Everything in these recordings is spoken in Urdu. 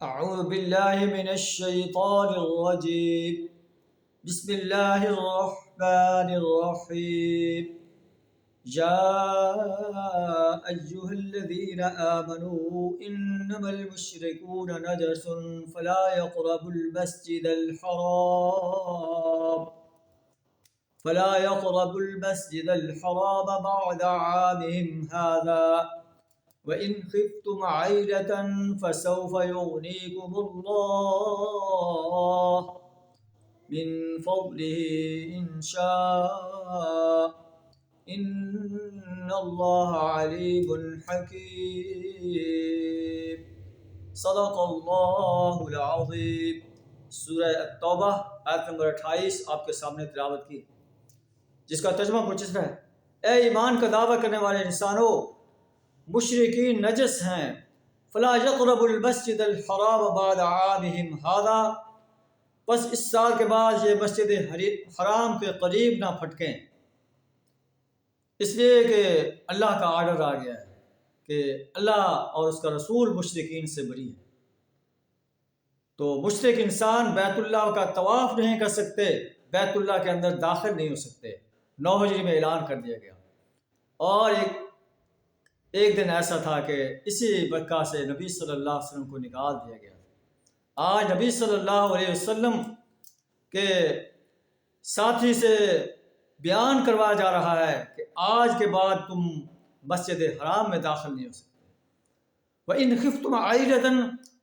أعوذ بالله من الشيطان الرجيم. بسم الله الرحمن الرحيم. يا أيها الذين آمنوا إنما المشركون نجس فلا يقربوا المسجد الحرام بعد عامهم هذا وإن خفتم عيلة فسوف يغنيكم الله من فضله إن شاء إن الله عليم حكيم. صدق اللہ العظیم. سورہ التوبہ آیت نمبر 28 آپ کے سامنے تلاوت کی، جس کا ترجمہ کچھ اس طرح ہے: اے ایمان کا دعویٰ کرنے والے انسانوں، مشرکین نجس ہیں، فلا یقربوا المسجد الحرام بعد عامہم ھذا، بس اس سال کے بعد یہ مسجد حرام کے قریب نہ پھٹکیں، اس لیے کہ اللہ کا آرڈر آ گیا ہے کہ اللہ اور اس کا رسول مشرکین سے بری ہے. تو مشرک انسان بیت اللہ کا طواف نہیں کر سکتے، بیت اللہ کے اندر داخل نہیں ہو سکتے. 9 ہجری میں اعلان کر دیا گیا. اور ایک دن ایسا تھا کہ اسی مکہ سے نبی صلی اللہ علیہ وسلم کو نکال دیا گیا. آج نبی صلی اللہ علیہ وسلم کے ساتھی سے بیان کروایا جا رہا ہے کہ آج کے بعد تم مسجد حرام میں داخل نہیں ہو سکتے. وَإِنْ خِفْتُمْ عَيْلَةً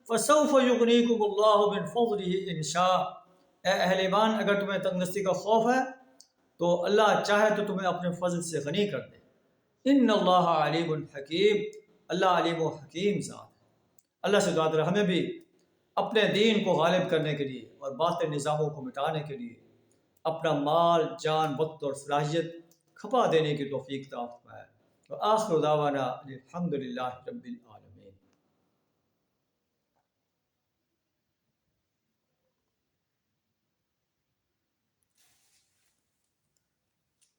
فَسَوْفَ يُغْنِيكُمُ اللَّهُ مِنْ فَضْلِهِ إِنْ شَاءَ. اے اہل ایمان، اگر تمہیں تنگ دستی کا خوف ہے تو اللہ چاہے تو تمہیں اپنے فضل سے غنی کر دے. ان اللہ علیم حکیم، اللہ علیم و حکیم ذات ہے. اللہ سے دعا کریں ہمیں بھی اپنے دین کو غالب کرنے کے لیے اور باطل نظاموں کو مٹانے کے لیے اپنا مال، جان، وقت اور صلاحیت کھپا دینے کی توفیق عطا فرمائے. وآخر دعوانا الحمد للہ رب العالمین.